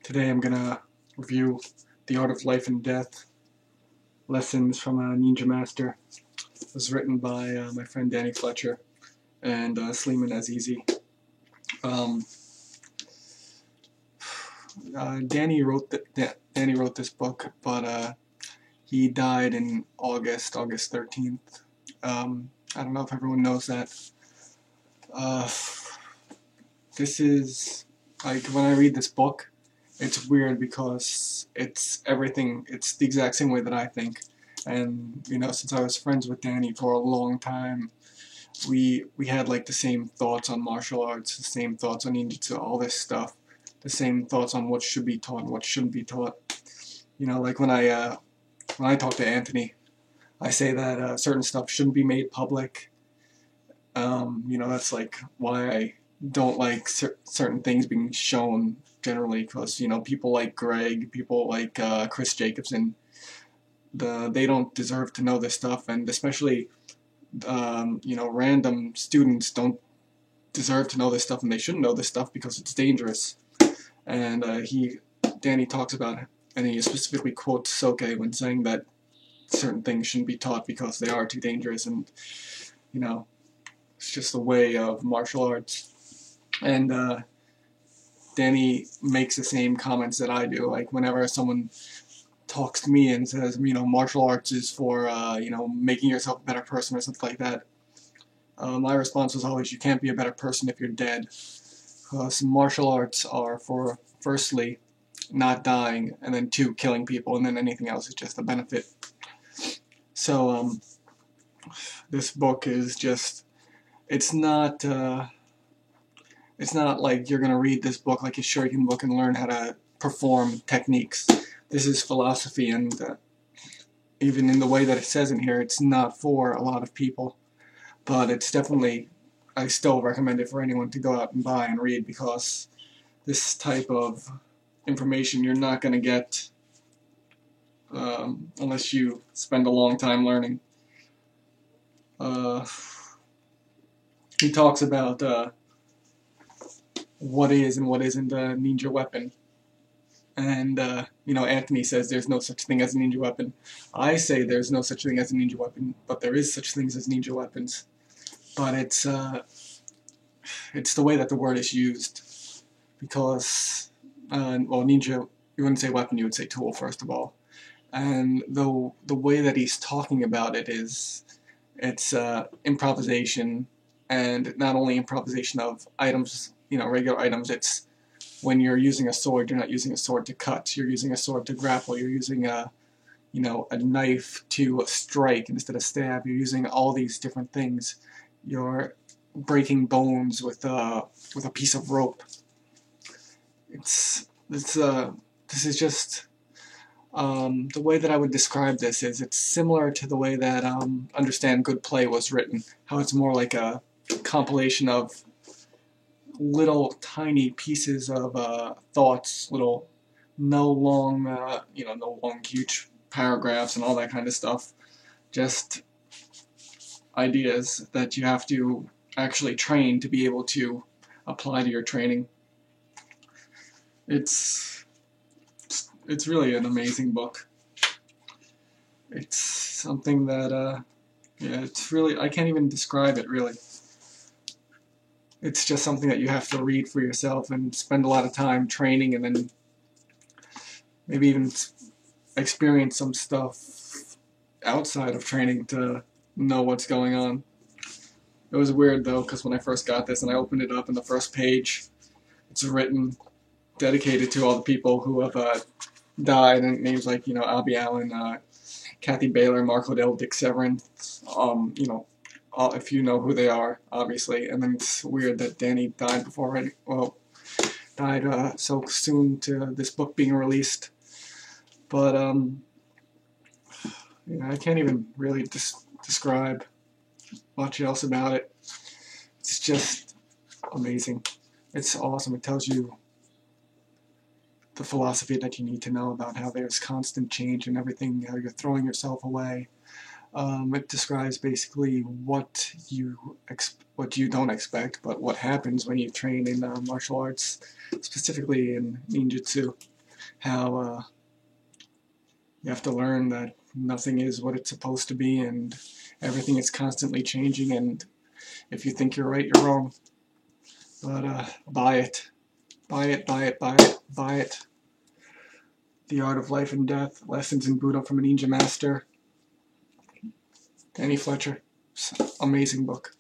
Today I'm gonna review The Art of Life and Death, Lessons from a Ninja Master. It was written by my friend Danny Fletcher and Sleeman Azizi. Um, Danny wrote this book, but he died in August 13th. I don't know if everyone knows that. Uh, this is, like, when I read this book, it's weird because it's everything, it's the exact same way that I think. And, since I was friends with Danny for a long time, we had like the same thoughts on martial arts, the same thoughts on ninjutsu, all this stuff, the same thoughts on what should be taught and what shouldn't be taught. Like when I talk to Anthony, I say that certain stuff shouldn't be made public. That's like why I don't like certain things being shown generally, because people like Greg, people like Chris Jacobson, they don't deserve to know this stuff, and especially random students don't deserve to know this stuff, and they shouldn't know this stuff because it's dangerous. And Danny talks about it, and he specifically quotes Soke when saying that certain things shouldn't be taught because they are too dangerous, and it's just a way of martial arts. And Danny makes the same comments that I do. Like whenever someone talks to me and says, martial arts is for, making yourself a better person or something like that, my response was always, you can't be a better person if you're dead. Because martial arts are for, firstly, not dying, and then two, killing people, and then anything else is just a benefit. So, this book is just, it's not like you're going to read this book like a Shuriken book and learn how to perform techniques. This is philosophy, and even in the way that it says in here, it's not for a lot of people. But it's definitely, I still recommend it for anyone to go out and buy and read, because this type of information you're not going to get unless you spend a long time learning. He talks about what is and what isn't a ninja weapon. And, Anthony says there's no such thing as a ninja weapon. I say there's no such thing as a ninja weapon, but there is such things as ninja weapons. But it's the way that the word is used. Because, ninja, you wouldn't say weapon, you would say tool, first of all. And the way that he's talking about it is, it's improvisation, and not only improvisation of items, regular items. It's when you're using a sword, you're not using a sword to cut, you're using a sword to grapple, you're using a knife to strike instead of stab, you're using all these different things. You're breaking bones with a piece of rope. This is just, the way that I would describe this is, it's similar to the way that Understand Good Play was written, how it's more like a compilation of little tiny pieces of thoughts, no long huge paragraphs and all that kind of stuff, just ideas that you have to actually train to be able to apply to your training. It's really an amazing book. It's something that it's really, I can't even describe it, really. It's just something that you have to read for yourself and spend a lot of time training, and then maybe even experience some stuff outside of training to know what's going on. It was weird though, because when I first got this and I opened it up, in the first page, it's written, dedicated to all the people who have died, and names like, Abby Allen, Kathy Baylor, Mark Hodel, Dick Severin, if you know who they are, obviously. And then it's weird that Danny died died so soon to this book being released. But I can't even really describe much else about it. It's just amazing. It's awesome. It tells you the philosophy that you need to know about how there's constant change and everything, how you're throwing yourself away. It describes basically what you don't expect, but what happens when you train in martial arts, specifically in ninjutsu. how you have to learn that nothing is what it's supposed to be, and everything is constantly changing, and if you think you're right, you're wrong. But buy it. Buy it, buy it, buy it, buy it. The Art of Life and Death, Lessons in Buddha from a Ninja Master. Danny Fletcher. Amazing book.